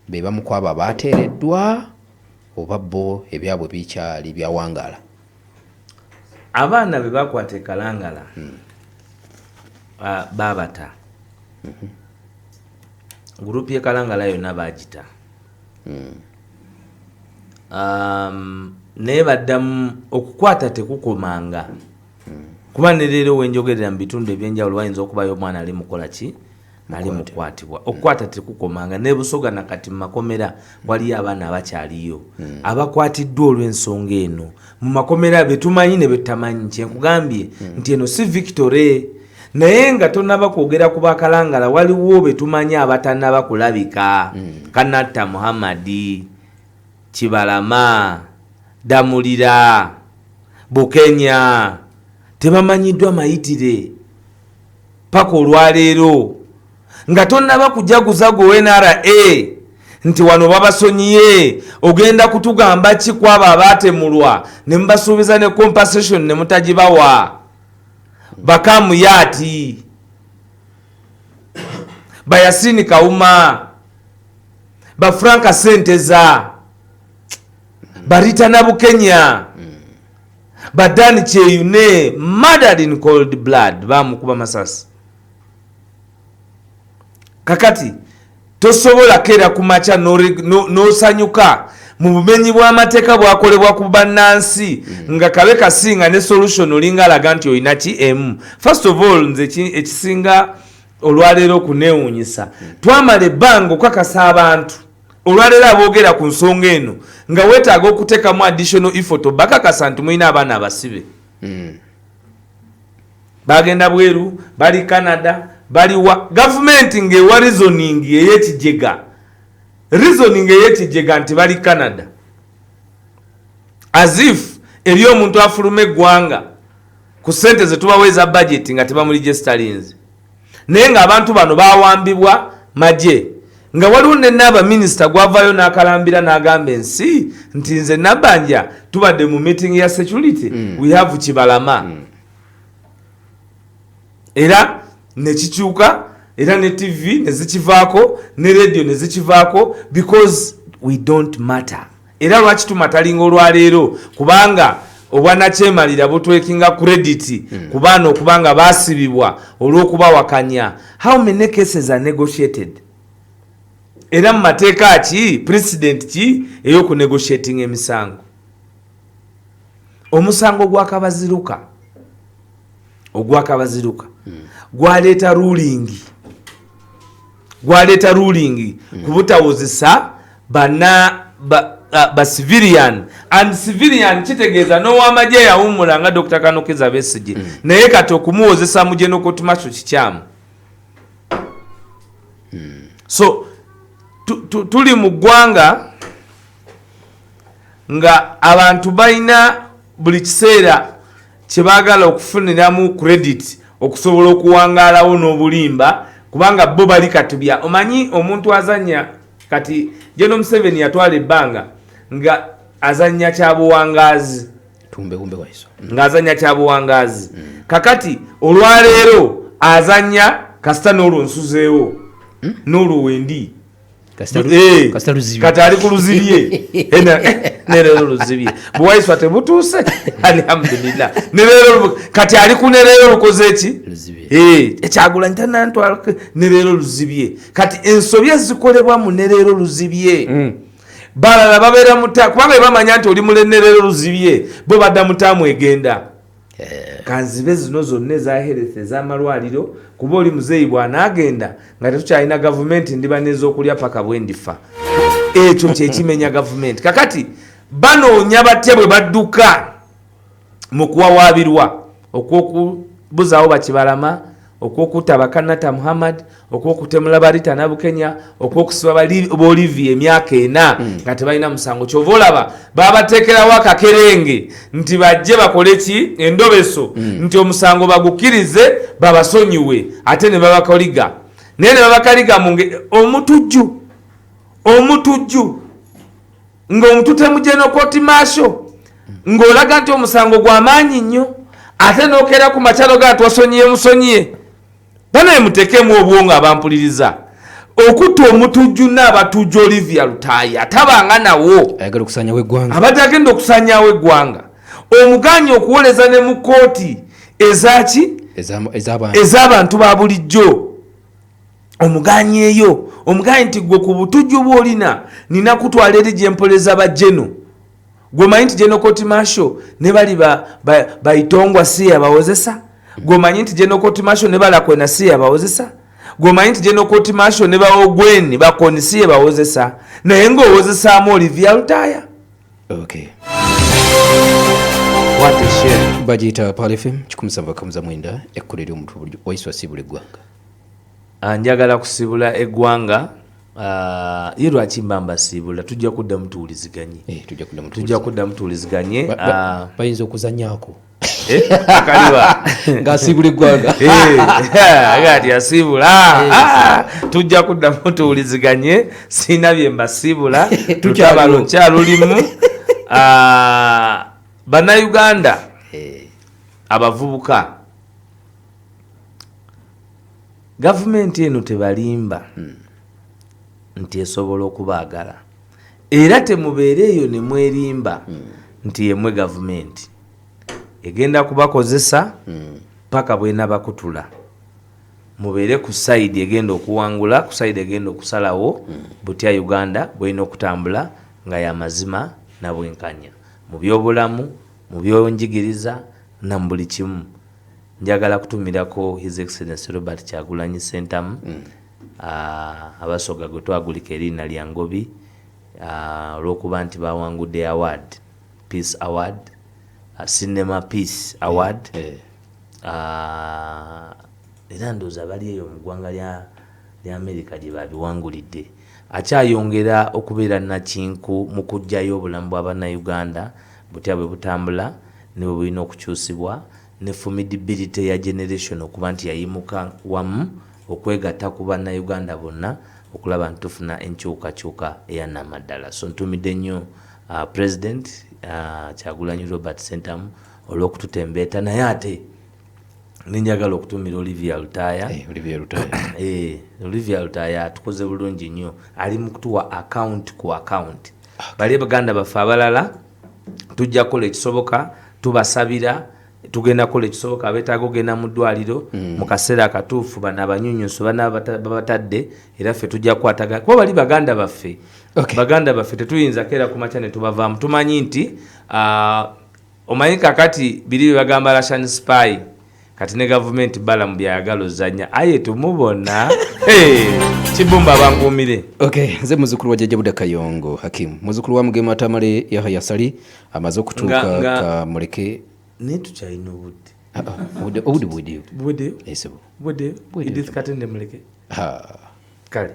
be bamukwaba bateereddwa oba bo ebyabwe bikyali byawangala. Abaana be bakwata e Kalangala babata gurupu ye Kalangala yonna bagita naye baddamu okukwata tekukomanga kuba ne leero wenjogerera mu bitundu ebyenjawulo wayinza okubayo omwana ali mukola ki ali mukwatibwa okukwata tekukomanga ne Busoga nakati mu makomera waliyo abaana abakyaliyo abakwatiddwa olw'ensonga eno mu makomera betumanyi ne betamanyi kyenkugambye nti eno si victory naye nga tonaba kwogera ku bakalangala waliwo betumanyi abatannaba kulabika Kanatta Muhammadi Kibalama Damulira Bukenya tebamanyiddwa mayitire paka olwaleero nga tonnaba kujaguza gwe NRA nti wano babasonyiye ogenda kutugamba ki kwabo abaatemulwa ne mbasuubiza ne compensation ne mutagibawa Bakamuyati Bayasini Kauma Bafranka Senteza Barita Nabukenya Badani Cheyune murdered in cold blood bamukuba masasi. Kakati tosobola kera kumacha no sanyuka mu bumenyi bw'amateeka bwakolebwa ku bannansi nga kabe kasinga ne solution olinga laga nti oyina ki first of all nze ekisinga olwaleero kuneewuunyisa twamala ebbanga okukakasa abantu olwaleero aboogera ku nsonga eno nga weetaaga okuteekamu additional effort bakakasa nti mulina abaana abasibe bagenda bweru bali Canada bali wa government ngewa reasoning ey'ekijega nti bali Canada as if eri omuntu afuluma eggwanga ku ssente ze tubaweza budget nga tebamuli gestalins naye nga abantu bano bawambibwa maje nga waliwo ne Naba Minister gwavayo n'akalambira n'agamba ensi nti nze Nabanja tubadde mu meeting ya security we have Kibalama era nekikyuka era ne TV nezikivaako ne radio nezikivaako because we don't matter. Era lwaki tumatalinga olwaleero kubanga obwanakyemalira butwekinga credit kubaana okubanga basibibwa olw'okubawakanya. How many cases are negotiated? Era mu mateeka ki president ki ey'okunegotiating emisango? Omusango ogwakabaziruka gwaleeta ruling kubutawozesa ba civilian and civilian kitegeeza n'owamagye yawummula nga Dr. Kanokeza Besigye naye kati okumuwozesa mu General Macho kikyamu. So tuli mu ggwanga nga abantu balina buli kiseera kyebaagala okufuniramu credit okusobola okuwangaalawo n'obulimba kubanga bo bali katubya. Omanyi omuntu azanya kati General Museveni yatwala ebbanga nga azanya kyabuwangazi tumbewumbe waiso nga azanya kyabuwangazi kakati olwaleero azanya kasita n'olunsuzeewo n'oluwendi kati ali ku luzibye nerero luzibye buwaiswa tebutuuse alhamdulillah nerero kati ali ku nerero lukoze eki ekyagula ntanantwala nerero luzibye kati ensobye zikolebwa mu nerero luzibye balala babeera muta kubanga bamanya nti oli mule nerero luzibye bo badda mutamu egenda kanzibe zino zonna ezaherese ez'amalwaliro kuba oli muzeeyi bw'anaagenda nga tetukyalina gavumenti ndiba n'ez'okulya paka bwendifa ekyo kyekimenya gavumenti. Kakati banoonya batya bwe badduka mu kuwawaabirwa okw'okubuzaawo Bakibalama okw'okutta Bakanatta Muhammad okw'okutemula Barita Nabukenya okw'okusiba Bolivia emyaka 4 nga tebalina musango. Kyova olaba babateekerawo akakerenge nti bajje bakole ki endobeso nti omusango bagukkirize babasonyiwe ate ne babakoliga naye ne babakaliga omutujju ng'omutute General Court Martial ng'olaga nti omusango gw'amaanyi nnyo ate n'okeera ku makyalo ga twasonyiye musonyiye bana emutekemu obwongo abampuliriza okutta omutujju n'abatujju Olivia Lutaaya tabanga nawo ayagala okusanyawo eggwanga abadde agenda okusanyawo eggwanga omuganye okuwoleza ne mu kkooti ezaki ez'abantu ba bulijjo omuganye eyo omuganye nti gwe ku butujju bw'olina nina kutwala eri gye mpoleza ba Geno gwe manyi nti Geno Court Martial ne bali bayitongwa si yabawozesa gwe manyi nti Geno Court Martial ne balakwena si yabawozesa gwe manyi nti Geno Court Martial ne bawogweni bakoni si yabawozesa naye ng'owozesaamu Olivia Lutaaya. Okay. What a shame. Bagiyita Pal FM 107.9 ekkolo eri omuntu Waiswa asibula eggwanga. Njagala kusibula eggwanga ye lwaki mba mbasiibula tujja kuddamu tuwuliziganye. Tujja kuddamu tuwuliziganye. Bayinza okuzanyaako. Kaliwa ng'asiibula eggwanga. Agati asiibula. Tujja kuddamu tuwuliziganye sina bye mbasiibula. Tukyabalo kyalulimu. Bannayuganda abavubuka gavumenti eno tebalimba nti esobola okubaagala era temubeere eyo ne mwerimba nti yemwe gavumenti egenda kubakozesa paka bwena bakutula mubeere ku sayidi egenda okuwangula ku sayidi egenda okusalawo butya Uganda bwena okutambula nga y'amazima na bwenkanya mu byobulamu mu byonjigiriza na mu buli kimu. Njagala kutumirako His Excellency Robert Kyagulanyi Ssentamu abasoga gwe twagulika erinnya lya Ngobi olw'okuba nti bawangudde award Peace Award Cinema Peace Award era ndowooza bali eyo mu ggwanga lya America gye babiwangulidde akyayongera okubeera nakinku mu kuggyayo obulamu bw'Abannayuganda butya bwe butambula ne bwe bulina okukyusibwa ne formidability ya generation okuba nti yayimuka wamu okwegatta ku Bannayuganda bonna okulaba nti tufuna enkyukakyuka eyannamaddala. So ntumidde nnyo President Kyagulanyi Robert Ssentamu olw'okututembeeta naye ate ninjagala okutumira Olivia Lutaaya. Olivia Lutaaya tukoze bulungi nnyo ali mu kutuwa account ku account. Bali baganda baffe abalala tujja kukola ekisoboka tubasabira tugenda kukola ekisoboka abeetaaga ogenda mu ddwaliro mu kaseera akatuufu bano abanyunyusu bana babatadde era ffe tujja kukwataga kuba bali baganda baffe. Baganda baffe tetuyinza keera ku makya ne tubavaamu tumanyi nti omanyi kakati biri bagamba Russian spy kati ne gavumenti bala mu byayagala ozanya aye tumubona kibumba bankuumire. Nze muzukulu wa Jjajja Buda Kayongo Hakim muzukulu wa Mugema Tamale Yahya Sali amaze okutuuka kamuleke naye tukyalina obudde obudde Edith Katende muleke kale